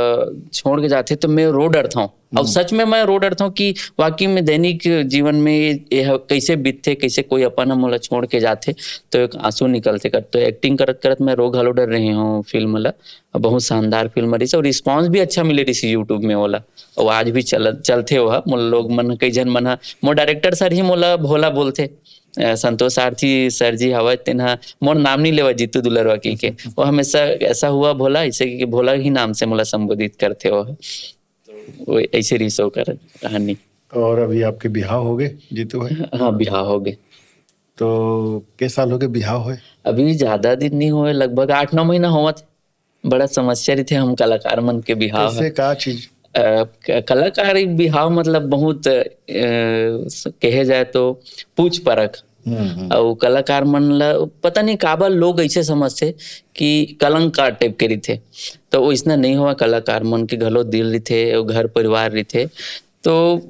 छोड़ के जाते तो मैं रो डरता हूँ। अब सच में मैं रो डरता हूँ कि वाकई में दैनिक जीवन में ये कैसे बीतते, कैसे कोई अपन मोला छोड़ के जाते तो एक आंसू निकलते कर। तो एक्टिंग करत करत मैं रो घलो डर रही हूँ फिल्म ला। बहुत शानदार फिल्म रही, और रिस्पांस भी अच्छा मिले रही यूट्यूब में ओला। और आज भी चलते हो मोला लोग मन, कई जन मन मोर डायरेक्टर सर ही मोला भोला बोलते। संतोष आरती सर जी हवा, तेना मोर नाम नहीं लेवा जीतू दुलरवा की के। वो हमेशा ऐसा हुआ भोला, ऐसे कि भोला ही नाम से मोला संबोधित करते हो। वो ऐसे रिसो कर कहानी। और अभी आपके बिहाव हो गए जीतू भाई? हाँ, बिहाव हो गए। तो के साल हो गए बिहाव हुए? अभी ज्यादा दिन नहीं हुए, लगभग 8-9 महीना हुआ थे। बड़ा समस्या रही थे हम कलाकार मन के बिहाव। कैसे का चीज? कलाकारी बिहाव मतलब बहुत कहे जाए तो पूछ परख। और कलाकार मन ला पता नहीं काबर लोग ऐसे समझते कि कलंकार टाइप के रही थे। तो वो इसना नहीं हुआ, कलाकार मन के घलो दिल रही थे और घर परिवार रही थे। तो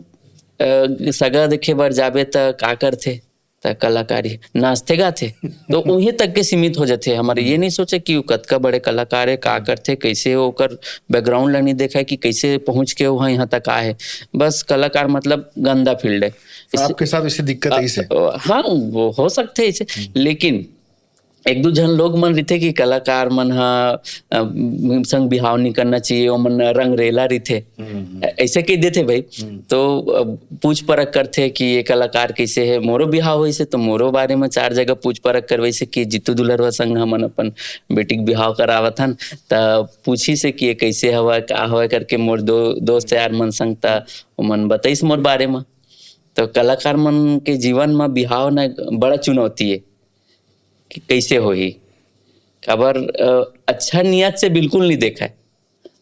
सगा देखे बार जाबे त का करथे, कलाकारी नाचते गाते तो वहीं तक के सीमित हो जाते। हमारे ये नहीं सोचे कि कतका बड़े कलाकार है, का करते, कैसे होकर बैकग्राउंड ला नहीं देखा है कि कैसे पहुंच के वहाँ यहाँ तक आए। बस कलाकार मतलब गंदा फील्ड है। आपके साथ इसे दिक्कत है इसे? हाँ, वो हो सकते है इसे, लेकिन एक दो जन लोग मन रही थे कि कलाकार मन संग बिहाव नहीं करना चाहिए, वो मन रंग रेला रही थे, ऐसे कह देते भाई। तो पूछ परख करते कि ये कलाकार कैसे है। मोरो बिहाव हुई से तो मोरो बारे में 4 जगह पूछ परख करवाई से कि जीतू दुलरवा संग हमन अपन बेटी के बिहाव करावत हन, त पूछी से कि ये कैसे हवा का हवा करके मोर दोस्त यार मन संग त मन बताइस मोर बारे में। तो कलाकार मन के जीवन में बिहाव न बड़ा चुनौती है कि कैसे हो ही खबर। अच्छा नियत से बिल्कुल नहीं देखा है,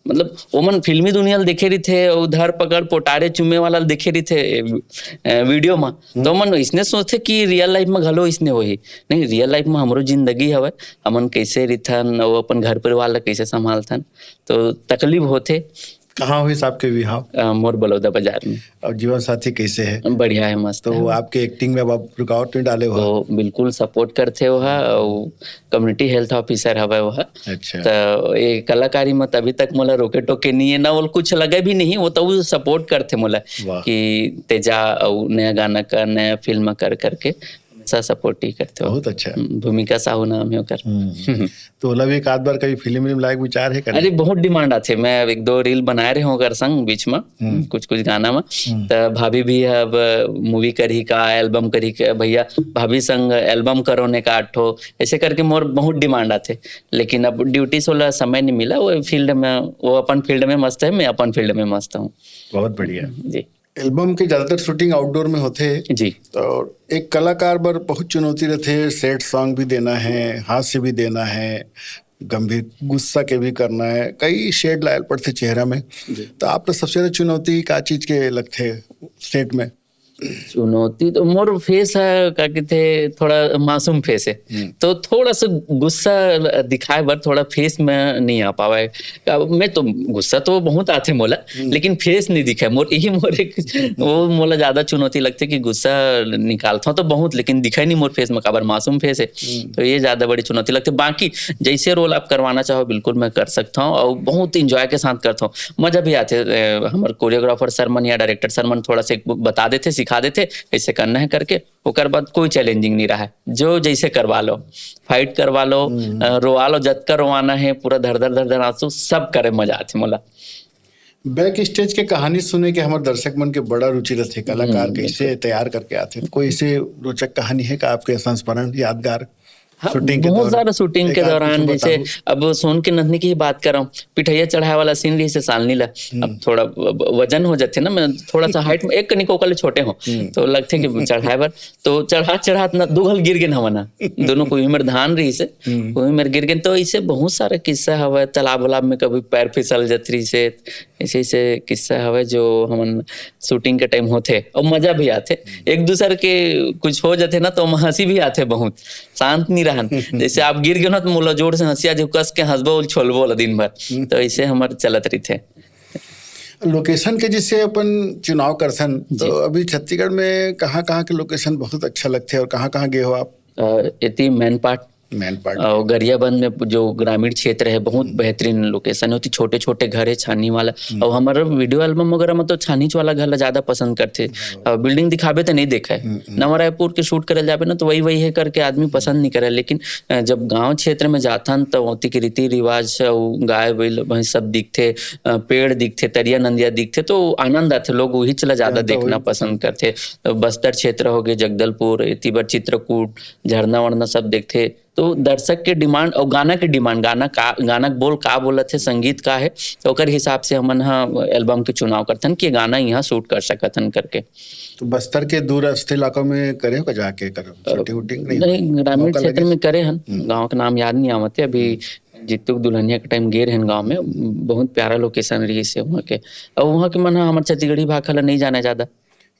मतलब ओमन फिल्मी दुनिया देखे रही थे, उधर पकड़ पोटारे चुमे वाला देखे रही थे वीडियो में। तो मन इसने सोचते कि रियल लाइफ में घलो इसने वही नहीं, रियल लाइफ में हमरो जिंदगी हवे, हमन कैसे रिथन और अपन घर परिवार ला कैसे संभालथन, तो तकलीफ होते। कहाँ हुई आपके बिहाव? मोर बलौदा बाजार में। और जीवन साथी कैसे है? बढ़िया है, मस्त तो है। आपके एक्टिंग में आप रुकावट नहीं डाले हो? तो बिल्कुल सपोर्ट करते हो और कम्युनिटी हेल्थ ऑफिसर हवा वो। अच्छा। तो ये कलाकारी में अभी तक मोला रोके टोके नहीं है ना, वो कुछ लगे भी नहीं, वो तो सपोर्ट करते मोला कि तेजा और नया गाना कर, नया फिल्म कर करके सा सपोर्ट ही करते हो। बहुत अच्छा। भूमिका साहू नाम है ओकर। तो ओला भी एक आध बार कभी फिल्म लायक विचार है करे? अरे बहुत डिमांड आथे, मैं एक दो रील बनाए रहे हूँ ओकर संग बीच में, कुछ कुछ गाना में। तो भाभी भी अब मूवी करी का, एल्बम करी का, भैया भाभी संग एल्बम करो ने का आठो, ऐसे करके मोर बहुत डिमांड आथे। लेकिन अब ड्यूटी से वाला समय नहीं मिला, वो फील्ड में, वो अपन फील्ड में मस्त है, मैं अपन फील्ड में मस्त हूँ। बहुत बढ़िया जी। एल्बम के ज्यादातर शूटिंग आउटडोर में होते जी। और एक कलाकार पर बहुत चुनौती रहते है, सैड सॉन्ग भी देना है, हास्य भी देना है, गंभीर गुस्सा के भी करना है, कई शेड लायल पड़ते चेहरा में। तो आप तो सबसे ज्यादा चुनौती का चीज के लगते सेट में? चुनौती तो मोर फेस है, क्या कहते हैं, थोड़ा मासूम फेस है, तो थोड़ा सा गुस्सा दिखाए बर थोड़ा फेस में नहीं आ पावा है। मैं तो गुस्सा तो बहुत आते मोला, लेकिन फेस नहीं दिखा मोर, यही मोर एक वो मोला ज्यादा चुनौती लगती है कि गुस्सा निकालता हूँ तो बहुत, लेकिन दिखा नहीं मोर फेस में, काबर मासूम फेस है। तो ये ज्यादा बड़ी चुनौती लगती है। बाकी जैसे रोल आप करवाना चाहो बिल्कुल मैं कर सकता हूँ, और बहुत इंजॉय के साथ करता हूँ, मजा भी आते। हमारे कोरियोग्राफर सरमन या डायरेक्टर सरमन थोड़ा सा बता देते, सिखा देते ऐसे करना है करके, ओकर बाद कोई चैलेंजिंग नहीं रहा है, जो जैसे करवा लो, फाइट करवा लो, रोवा लो, जतका रोवाना है, पूरा धर धर आंसू सब करे, मजा आती मोला। बैक स्टेज के कहानी सुने के हमारे दर्शक मन के बड़ा रुचि रहते, कलाकार कैसे तैयार करके आते, कोई ऐसे रोचक कहानी है का आपके संस्मरण यादगार? हाँ, बहुत सारा शूटिंग के दौरान, जैसे अब सोन के नंदनी की ही बात कर रहा हूँ, पिठैया चढ़ाए वाला सीन रही से सालनी ला, अब थोड़ा वजन हो जाते ना, मैं थोड़ा सा हाइट में एक कनिको कल छोटे हो, तो लगते कि चढ़ाए बार, तो चढ़ा ना दुगल गिर गए हमारा दोनों, कोई मेरे धान रही से, कोई मेरे गिर गए। तो ऐसे बहुत सारे किस्सा हवा, तालाब वालाब में कभी पैर फिसल जतरी से, ऐसे ऐसे किस्सा हवा जो हम शूटिंग के टाइम होते और मजा भी आते। एक दूसरे के कुछ हो जाते ना तो हंसी भी आते, बहुत शांत नहीं रहन। जैसे आप गिर गए ना तो मोला जोर से हंसिया जो कस के हंसबो छोलबो दिन भर, तो ऐसे हमारे चलत रही थे। लोकेशन के जिससे अपन चुनाव करसन, तो अभी छत्तीसगढ़ में कहाँ कहाँ के लोकेशन बहुत अच्छा लगते हैं और कहाँ कहाँ गए हो आप? इतनी मैन पार्ट और गरियाबंद में जो ग्रामीण क्षेत्र है, बहुत बेहतरीन लोकेशन होती, छोटे छोटे घर है छानी वाला, और हमारा वीडियो एल्बम वगैरह में तो छानीच वाला घर ज्यादा पसंद करते। बिल्डिंग दिखाबे तो नहीं देखा है, नवा रायपुर के शूट करे जाबे ना तो वही है करके आदमी पसंद नहीं करे। लेकिन जब गांव क्षेत्र में जाथन तो वोती के रीति रिवाज, गाय बैल सब दिखते, पेड़ दिखते, तरिया नंदिया दिखते, तो आनंद आते, लोग वही चला ज्यादा देखना पसंद करते। बस्तर क्षेत्र हो गए, जगदलपुर, इतिबर, चित्रकूट, झरना वरना सब देखते। तो दर्शक के डिमांड और गाना के डिमांड, गाना बोल का बोलत है, संगीत का है, तो ओकर हिसाब से हमन एल्बम के चुनाव करथन कि गाना यहाँ शूट कर सकथन करके। तो बस्तर के दूरस्थ इलाकों में करे हो जाके शूटिंग? नहीं, ग्रामीण क्षेत्र में करे हन, गाँव का नाम याद नहीं आवते अभी। जितुक दुल्हनिया के टाइम गेर हैं गाँव में, बहुत प्यारा लोकेशन रही से वहाँ के, और वहाँ के मन हमारे छत्तीसगढ़ी भाषा नहीं जाना ज्यादा।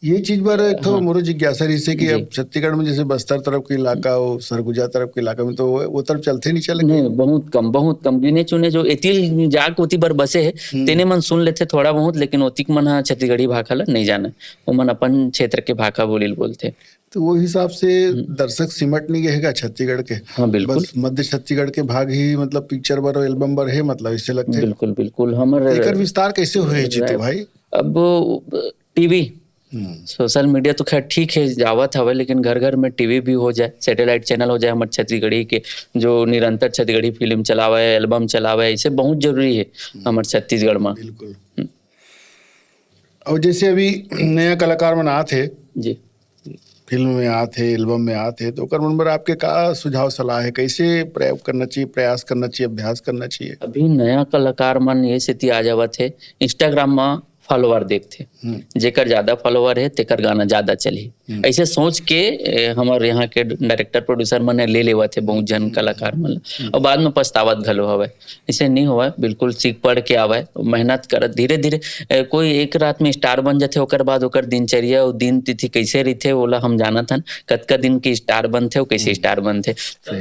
ये चीज बार एक तो मोरो जिज्ञासा रही से कि अब छत्तीसगढ़ में जैसे बस्तर तरफ के इलाका हो, सरगुजा तरफ के इलाका में, तो वो तरफ चलते नहीं चले? नहीं, बहुत कम गिने चुने जो एतिल जाक ओती बर बसे है, तेने मन सुन लेते थोड़ा बहुत, लेकिन ओतिक मन छत्तीसगढ़ी भाषा ला नहीं जाना, वो मन अपन क्षेत्र के भाषा बोलते। तो वो हिसाब से दर्शक सिमट नहीं गएगा छत्तीसगढ़ के? हाँ बिल्कुल, बस मध्य छत्तीसगढ़ के भाग ही मतलब पिक्चर बर और एल्बम बर है, मतलब इससे लगते है। बिल्कुल हमारे एकर विस्तार कैसे हुए जीतू भाई? अब टीवी सोशल मीडिया तो खैर ठीक है जावत हवे, लेकिन घर घर में टीवी भी हो जाए, सैटेलाइट चैनल हो जाए हमारे छत्तीसगढ़ी के, जो निरंतर छत्तीसगढ़ी फिल्म चलावे, एल्बम चलावे, इसे बहुत जरूरी है हमारे छत्तीसगढ़ में। बिल्कुल। और जैसे अभी नया कलाकार में आते जी, फिल्म में आते, एल्बम में आते, तो ओकर मन बर आपके का सुझाव सलाह है, कैसे प्रयोग करना चाहिए, प्रयास करना चाहिए, अभ्यास करना चाहिए? अभी नया कलाकार मन ये स्थिति आ जावत है, इंस्टाग्राम में फॉलोवर देखते, जेकर ज्यादा फॉलोवर है तेकर गाना ज्यादा चली, ऐसे सोच के हमारे यहाँ के डायरेक्टर प्रोड्यूसर मन ले लेवा थे बहुत जन कलाकार मन, और बाद में पछतावत घलो हवे। ऐसे नहीं हुआ, बिल्कुल सीख पढ़ के आवे, मेहनत कर, धीरे धीरे कोई एक रात में स्टार बन जाते, ओकर बाद ओकर दिनचर्या और दिन तिथि कैसे रही ओला हम जानत हन, कतका दिन के स्टार बनते और कैसे स्टार बनते।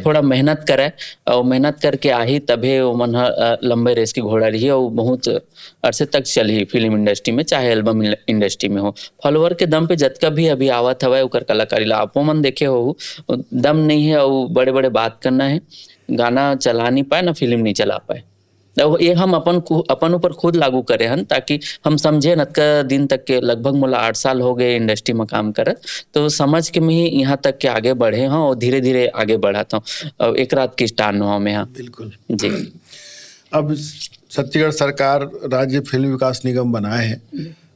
थोड़ा मेहनत करे और मेहनत करके आही तभे वो मन लंबे रेस की घोड़ा रही और बहुत अरसे तक चली फिल्म इंडस्ट्री में, चाहे एल्बम इंडस्ट्री में हो। फॉलोवर के दम पे जतका भी अभी आवत हवा ओकर कलाकारी ला आपो मन देखे हो, दम नहीं है और बड़े बड़े बात करना है, गाना चला नहीं पाए ना फिल्म नहीं चला पाए, तो ये हम अपन ऊपर खुद लागू करे हन, ताकि हम समझे न का दिन तक के लगभग मोला 8 साल हो गए इंडस्ट्री में काम करत, तो समझ के मैं यहाँ तक के आगे बढ़े हूँ और धीरे धीरे आगे बढ़ाता हूँ। एक रात की स्टार हुआ मैं। हाँ बिल्कुल जी। अब छत्तीसगढ़ सरकार राज्य फिल्म विकास निगम बनाए है,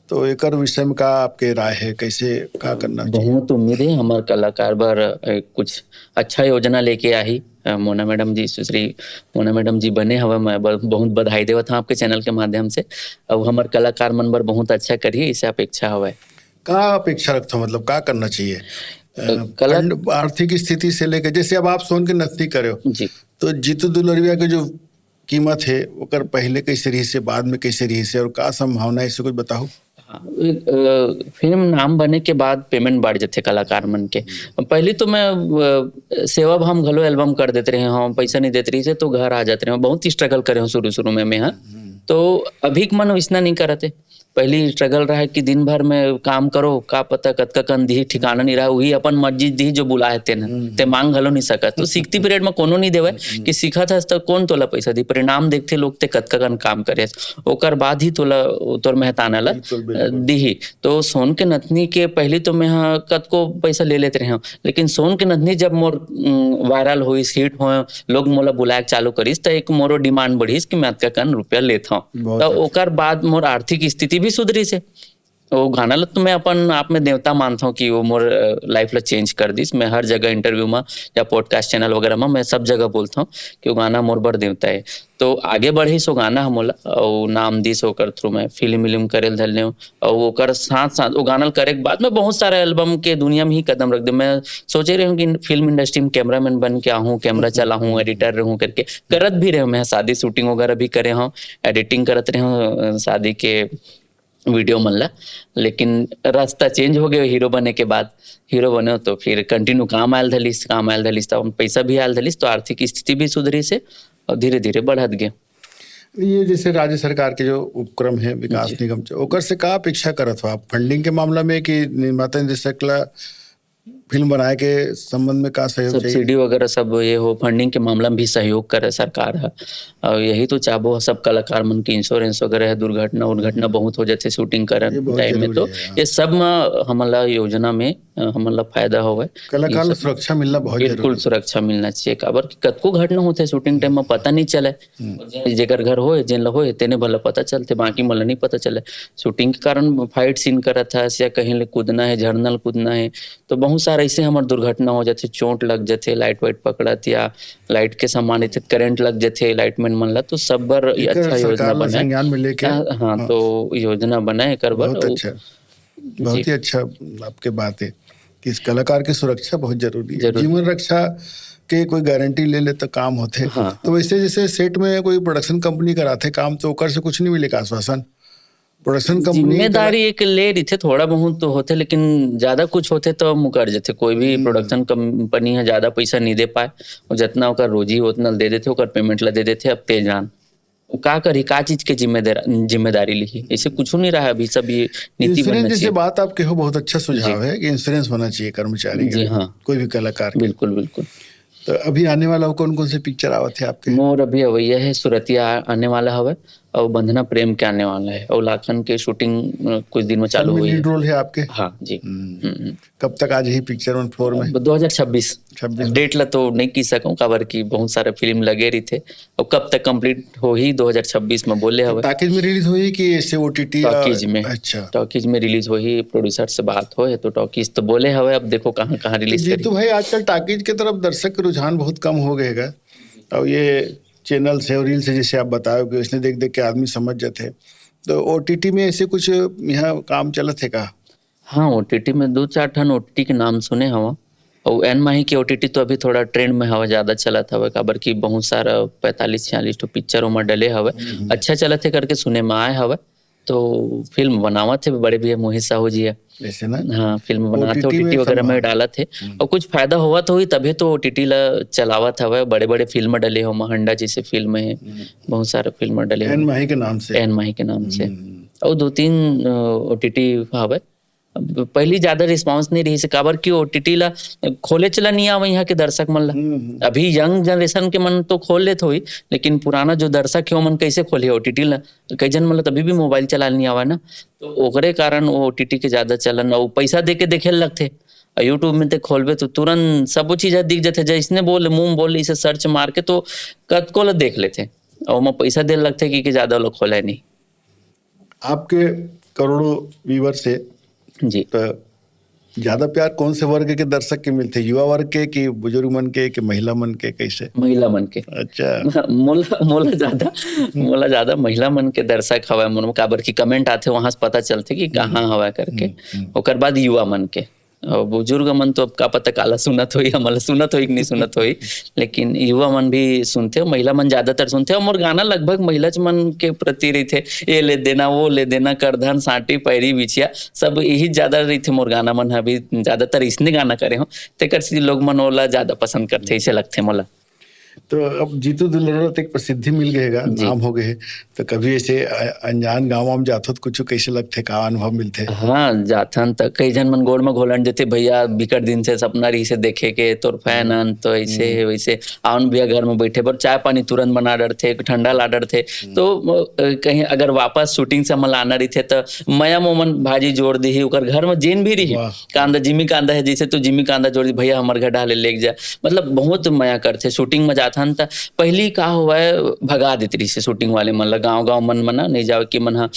तो एक विषय में का आपके राय है, कैसे का करना चाहिए? बहुत उम्मीद है हमारे कलाकार बर कुछ अच्छा योजना लेके आई। मोना मैडम जी, सुश्री मोना मैडम जी बने हवा, मैं बहुत बधाई देवत हूँ आपके चैनल के माध्यम से। अब हमारे कलाकार मन बर बहुत अच्छा करिए, इसे अपेक्षा हवा। का अपेक्षा रखते हो, मतलब का करना चाहिए? कला आर्थिक स्थिति से लेकर, जैसे अब आप सोन के नथनी करे हो जी, तो जीतू दुलरिया के जो कीमत है ओकर पहले कैसे रही से, बाद में कैसे रही से, और का संभावना है, इसे कुछ बताओ। फिल्म नाम बने के बाद पेमेंट बढ़ जाते कलाकार मन के। पहले तो मैं सेवा भाव घलो एल्बम कर देते रहे, हम पैसा नहीं देते रही से तो घर आ जाते रहे, बहुत ही स्ट्रगल करे हूँ शुरू में मैं। हाँ तो अभी मन वैसना नहीं करते, पहली स्ट्रगल रहा कि दिन भर में काम करो, का पता कतका कन दी ठिकाना नहीं रहा, वही अपन मर्जी दी जो बुलाए ते मांग घलो नहीं सकत। तो सीखती पीरियड में कोनो नहीं देवे कि सीखा था तो कौन तोला पैसा दी, परिणाम देखते लोग ते कतका कन काम करे, ओकर बाद ही तोला तोर मेहताना ला दी। तो सोन के नथनी के पहले तो मैं कतको पैसा ले लेते रहे, लेकिन सोन के नथनी जब मोर वायरल हुई, हिट हो, लोग मोला बुलाए चालू करिस, तो एक मोरो डिमांड बढ़िस कि मैं अतका कन रुपया लेता हूँ। तो ओकर बाद मोर आर्थिक स्थिति भी सुधरी से, वो गाना ला तो मैं अपन आप में देवता मानता हूँ कि वो मोर लाइफ ला चेंज कर दिस। मैं हर जगह इंटरव्यू में या पॉडकास्ट चैनल वगैरह में मैं सब जगह बोलता हूँ कि वो गाना मोर बर देवता है। तो आगे बढ़ी सो गाना हमोला और नाम दिस होकर थ्रू मैं फिल्म करेल धरने हूँ, और ओकर साथ साथ वो गाना करे के बाद मैं बहुत सारे एल्बम के दुनिया में ही कदम रख दे। मैं सोचे रही हूँ कि फिल्म इंडस्ट्री में कैमरामैन बन के आऊँ, कैमरा चला हूँ, एडिटर रहूँ करके करत भी रहे हूँ। मैं शादी शूटिंग वगैरह भी करे हूँ, एडिटिंग करत रहे हूँ शादी के वीडियो मन ला, लेकिन रास्ता चेंज हो गया हीरो बने के बाद। हीरो बने तो फिर कंटिन्यू काम आयल धलिस तो पैसा भी आयल धलिस, तो आर्थिक स्थिति भी सुधरी से और धीरे धीरे बढ़त गए। ये जैसे राज्य सरकार के जो उपक्रम है विकास निगम, ओकर से का अपेक्षा करत हो आप फंडिंग के मामला में, कि निर्माता निर्देशक ला फिल्म बनाए के संबंध में का सहयोग चाहिए? सब्सिडी वगैरह सब ये हो, फंडिंग के मामला में भी सहयोग करे सरकार है, और यही तो चाहबो सब कलाकार मन की इंश्योरेंस वगैरह है, दुर्घटना बहुत हो जाते शूटिंग करे टाइम में, तो ये सब में हमारा योजना में हमारा फायदा होगा। कलाकार को सुरक्षा मिलना बहुत जरूरी है। बिल्कुल सुरक्षा मिलना चाहिए, काबर कतको घटना होते शूटिंग टाइम में पता नहीं चले, जेकर घर होए जेन ला होए तेने भला पता चलते, बाकी मला नहीं पता चले। शूटिंग के कारण फाइट सीन करत है या कहीं ले कूदना है, झरनल कूदना है, तो बहुत सारा ऐसे हमारे दुर्घटना हो जाते, चोट लग जाते, लाइट वाइट पकड़त या लाइट के सामान इतने करंट लग जाते लाइटमैन मन ला, तो सब बर अच्छा योजना बनाए। हाँ तो योजना बनाए कर बर बहुत ही अच्छा आपके बात है कि इस कलाकार की सुरक्षा बहुत जरूरी है। जीवन रक्षा के कोई गारंटी ले ले तो काम होते। हाँ। तो वैसे जैसे सेट में कोई प्रोडक्शन कंपनी कराते काम, तो ओकर से कुछ नहीं मिले का आश्वासन? प्रोडक्शन कंपनी जिम्मेदारी एक ले रही थे, थोड़ा बहुत तो होते, लेकिन ज्यादा कुछ होते तो मुकर जाते। कोई भी प्रोडक्शन कंपनी है ज्यादा पैसा नहीं दे पाए, और जितना ओकर रोजी उतना दे देते, ओकर पेमेंट ला दे देते। अब तेजान का करी, का चीज के जिम्मेदारी ली, ऐसे कुछ नहीं रहा अभी, सब ये नीति बनना चाहिए। बात आपके हो बहुत अच्छा सुझाव है कि इंश्योरेंस होना चाहिए कर्मचारी के। हाँ, कोई भी कलाकार। बिल्कुल बिल्कुल। तो अभी आने वाला कौन कौन से पिक्चर आवत है आपके? मोर अभी अवैया है, सुरतिया आने वाला हवे, और बंधना प्रेम के आने वाला है, और लाखन के शूटिंग कुछ दिन में चालू हुई है। रोल है आपके? हाँ जी। कब तक आज ही पिक्चर ऑन फ्लोर में? 2026 डेट ला तो नहीं की सकूं, काबर की बहुत सारे फिल्म लगे रही थे, और कब तक कंप्लीट हो ही 2026 में बोले हवे। टॉकीज में रिलीज हुई कि ऐसे ओटीटी? टॉकीज में। अच्छा, टॉकीज में रिलीज हुई, प्रोड्यूसर से बात हो है तो टॉकीज तो बोले हवे, अब देखो कहाँ कहाँ रिलीज करी। तो भाई आजकल टॉकीज की तरफ दर्शक का रुझान बहुत कम हो गएगा, और ये चैनल से और रील से जैसे आप बताओ कि उसने देख देख के आदमी समझ जाते, तो ओटीटी में ऐसे कुछ यहाँ काम चलत है का? हाँ, ओटीटी में 2-4 ठन ओटीटी के नाम सुने हवा, और एन माही के ओटीटी तो अभी थोड़ा ट्रेंड में हवा, ज्यादा चलत हवे, काबर की बहुत सारा 45-46 तो पिक्चरों में डले हवे, अच्छा चलत है करके सुने में आए हवे। तो फिल्म बनावत थे बड़े भैया मोहित साहू जी है ऐसे ना। हाँ, फिल्म बनाते ओटीटी वगैरह में डाला थे, और कुछ फायदा हुआ तो हुई, तभी तो ओटीटी ला चलावत हवे। बड़े बड़े फिल्म डले हो, महंडा जैसे फिल्म है, बहुत सारे फिल्म डले एन माही के नाम से। और 2-3 ओटीटी हवे, पहली ज्यादा रिस्पांस नहीं रही से काबर की ओटीटी ला खोले चला नहीं आवा यहाँ के दर्शक मन ला। अभी यंग जनरेशन के मन तो खोल लेत होई, लेकिन पुराना जो दर्शक है मन कैसे खोले ओटीटी ला? कई जन मन ला तभी भी मोबाइल चला नहीं आवा ना, तो ओकरे कारण वो ओटीटी के ज्यादा चलन और पैसा दे के देखे लगते। यूट्यूब में ते खोलबे तो तुरंत सब चीज दिख जाते, जैसने बोले मुंह बोले इसे सर्च मार के तो कतको ला देख लेते और मैं पैसा दे लगते कि ज्यादा लोग खोला नहीं। आपके करोड़ों व्यूवर से जी तो ज्यादा प्यार कौन से वर्ग के दर्शक के मिलते, युवा वर्ग के कि बुजुर्ग मन के कि महिला मन के, कैसे? महिला मन के। अच्छा। मोला ज्यादा महिला मन के दर्शक हवा मन काबर की कमेंट आते वहां से पता चलते कि कहाँ हवा करके। ओकर बाद युवा मन के और बुजुर्ग मन तो अब का पता काला सुनत होई, हमला सुनत होई कि नहीं सुनत होई, लेकिन युवा मन भी सुनते हो, महिला मन ज्यादातर सुनते हो। मोर गाना लगभग महिला मन के प्रति रही थे, ये ले देना वो ले देना, करधन साटी पैरी बिछिया सब यही ज्यादा रही थे मोर गाना मन। अभी ज्यादातर इसने गाना करे हो तेकर से लोग मन ओला ज्यादा पसंद करते, ऐसे लगते मोला। तो अब जीतू दुलरवा तो एक प्रसिद्धि मिल गएगा, नाम हो गए, तो कभी ऐसे अनजान गाँव में जात हो तो कुछ कैसे लगते, का अनुभव मिलते? हाँ जाथन तो कई जन मन गोड़ में घोलन देते, भैया बिकट दिन से सपना रही से देखे के तोर फैन अन, तो ऐसे वैसे आउन भैया घर में बैठे पर चाय पानी तुरंत बना डरते, ठंडा ला डरते। तो कहीं अगर वापस शूटिंग से मला आना रही थे तो मया मोमन भाजी जोड़ दी ओकर घर में जेन भी रही कांदा जिमी कांदा है जैसे तो जिमी कांदा जोड़ दी, भैया हमारे घर डाले ले जा, मतलब बहुत मया करते। शूटिंग में जाथन त पहली का हुआ है भगा देती रही से शूटिंग वाले मन ला, गाँव मन मना नहीं जाओ कि मन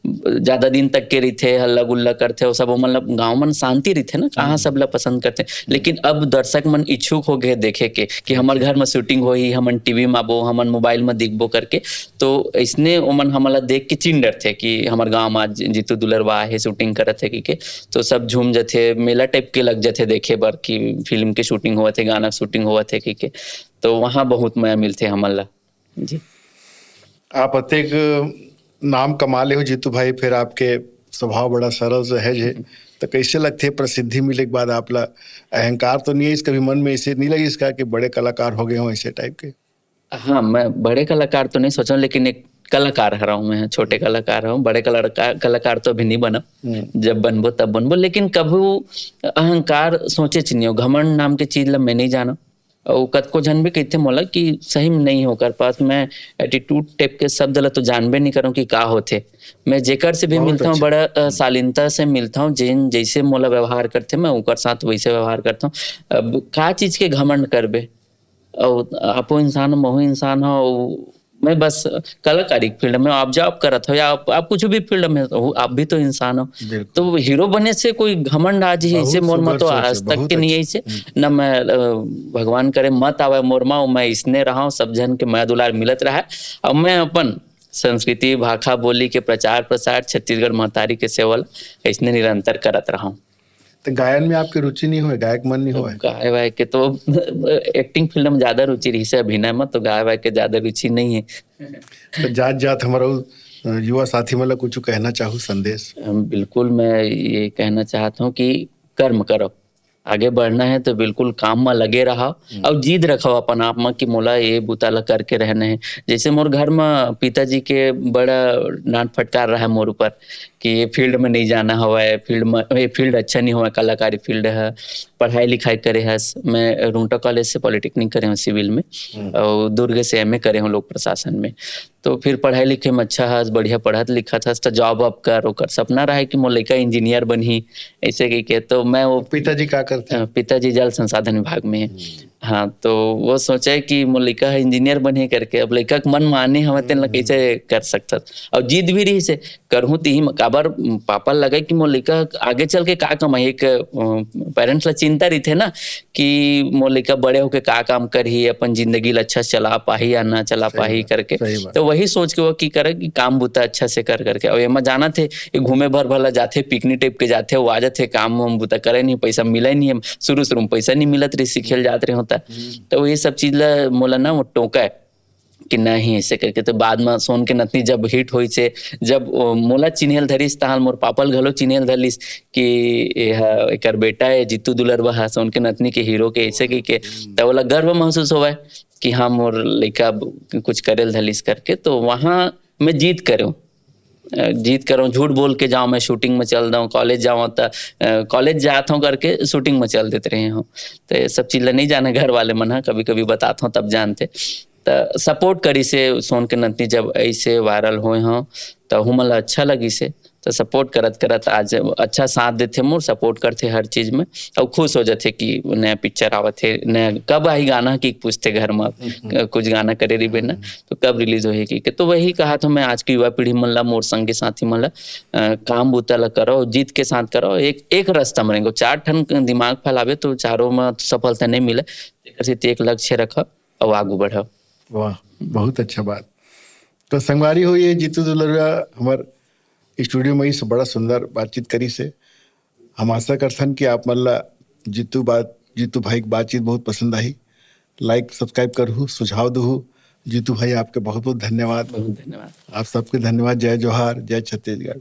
ज्यादा दिन तक के रही थे हल्ला गुल्ला करते और सब मतलब गाँव मन शांति रही थे ना, कहाँ सब ला पसंद करते। लेकिन अब दर्शक मन इच्छुक हो गए देखे के कि हमारे घर में शूटिंग होई, हमन टीवी में आबो, हमन मोबाइल में दिखबो करके। तो इसने ओमन हमला देख के चिन डर थे कि हमारे गाँव में आज जीतू दुलरवा है शूटिंग करत है कि तो सब झूम जाते, मेला टाइप के लग जाते देखे बर कि फिल्म के शूटिंग हुआ थे, गाना शूटिंग हुआ थे कि तो वहाँ बहुत मजा मिलते हमला। जी आप अतेक नाम कमा ले हो जीतू भाई, फिर आपके स्वभाव बड़ा सरल सहज है, तो कैसे लगते प्रसिद्धि मिले के बाद आपला अहंकार तो नहीं है कभी मन में, ऐसे नहीं लगी इसका कि बड़े कलाकार हो गए हो ऐसे टाइप के? हाँ मैं बड़े कलाकार तो नहीं सोचा, लेकिन एक कलाकार रहा हूँ मैं, छोटे कलाकार हूँ, बड़े कलाकार तो अभी नहीं बना, जब बनबो तब बनबो। लेकिन कभी अहंकार सोचे नहीं हो, घमंड नाम के चीज ला मैं नहीं जाना और कत को जन भी कहते मोला कि सही में नहीं होकर पास मैं एटीट्यूड टाइप के शब्द ला तो जानबे नहीं करूँ कि का होते। मैं जेकर से भी मिलता हूँ बड़ा शालीनता से मिलता हूँ, जिन जैसे मोला व्यवहार करते मैं उनकर साथ वैसे व्यवहार करता हूँ। अब का चीज के घमंड करबे, और आपो इंसान महू इंसान हो, मैं बस कलाकारी फील्ड में आप जॉब करत हो या आप कुछ भी फील्ड में हो, आप भी तो इंसान हो। तो हीरो बने से कोई घमंड आज ही ऐसे मोर में तो आज तक के नहीं है ऐसे न, मैं भगवान करे मत आवे मोर में, मैं इसने रहा हूँ सब जन के मैं दुलार मिलत रहा है। अब मैं अपन संस्कृति भाषा बोली के प्रचार प्रसार छत्तीसगढ़ महतारी के सेवल इसने निरंतर करत रहा हूँ। तो गायन में आपकी रुचि नहीं हो, गायक मन नहीं हो? गाय वाय के तो एक्टिंग फील्ड में ज्यादा रुचि रही से, अभिनय में तो गाय वाय के ज्यादा रुचि नहीं है। तो जात जात हमारा युवा साथी मतलब कुछ कहना चाहूँ संदेश? बिल्कुल मैं ये कहना चाहता हूँ कि कर्म करो, आगे बढ़ना है तो बिल्कुल काम में लगे रहा और जीद रखो अपन आप में कि मोला ये बुताला करके रहना है। जैसे मोर घर में पिताजी के बड़ा डांट फटकार रहा है मोर ऊपर कि ये फील्ड में नहीं जाना हुआ है, फील्ड में ये फील्ड अच्छा नहीं हुआ, कलाकारी फील्ड है, पढ़ाई लिखाई करे है। मैं रूंटा कॉलेज से पॉलिटेक्निक करे हूँ सिविल में और दुर्ग से एमए करे हूँ लोक प्रशासन में। तो फिर पढ़ाई लिखे में अच्छा है, बढ़िया पढ़त लिखा था, तो जॉब अब कर ओकर सपना रहा है कि मोर लड़का इंजीनियर बनी ऐसे के। तो मैं वो पिताजी क्या करते हैं? पिताजी जल संसाधन विभाग में है। हाँ तो वो सोचा कि मोर लड़का इंजीनियर बने करके, अब लड़का के मन माने हम तेन कैसे कर सकता, और जीत भी रही से करहूँ ती काबर पापा लगे कि मोर लड़का आगे चल के का कमाई। एक पेरेंट्स ला चिंता रही थे ना कि मोर लड़का बड़े होके का काम करही, अपन जिंदगी ला अच्छा चला पाही या ना चला पाही करके। तो वही सोच के वो की करे कि काम बुता अच्छा से कर करके। और एमा जाना थे घूमे भर भला जाते, पिकनिक टाइप के जाते, वो आ जाते काम हम बुता करे नहीं, पैसा मिला नहीं, हम शुरू में पैसा नहीं मिलत रही, सीखे जाते रहे होता। तो ये सब चीज ला मोला ना वो टोका है कि नहीं ऐसे करके। तो बाद में सोन के नतनी जब हिट हुई से, जब मोला चिन्हल धरिस तहाल मोर पापल घलो चिन्हल धरिस कि एकर बेटा है जीतू दुलरवा है, सोन के नतनी के हीरो के ऐसे के तो वाला गर्व महसूस होवा कि हाँ मोर लड़का कुछ करेल धलिस करके। तो वहां मैं जीत करूँ जीत करूँ, झूठ बोल के जाऊँ मैं शूटिंग में चल जाऊँ, कॉलेज जाऊँ तो कॉलेज जात हूँ करके शूटिंग में चल देते रहे हूँ। तो ये सब चीज़ नहीं जाने घर वाले मन, कभी कभी बताता हूँ तब जानते। तो सपोर्ट करी से सोन के नतनी जब ऐसे वायरल होए हों तो हमन ला अच्छा लगी से, तो सपोर्ट करत करत आज अच्छा साथ देते मोर, सपोर्ट करते हर चीज में और खुश हो जाते कि नया पिक्चर आवत है, नया कब आई गाना की पूछते घर में कुछ गाना करे रही बेना तो कब रिलीज होही की। तो वही कहा था मैं आज की युवा पीढ़ी मन ला, मोर संगी साथी मन ला काम बूता ला करो, जीत के साथ करो, एक रास्ता में रहेंगे। चार ठन दिमाग फैलावे तो चारों में सफलता नहीं मिले, एक लक्ष्य रखो और आगू बढ़ो। वाह, बहुत अच्छा बात। तो संगवारी हो ये जीतू दुलरवा हमार स्टूडियो में ही बड़ा सुंदर बातचीत करी से। हम आशा करथन कि आप मन ला जीतू भाई की बातचीत बहुत पसंद आई। लाइक सब्सक्राइब करहु, सुझाव दहु। जीतू भाई आपके बहुत बहुत धन्यवाद। बहुत धन्यवाद। आप सबके धन्यवाद। जय जोहार, जय छत्तीसगढ़।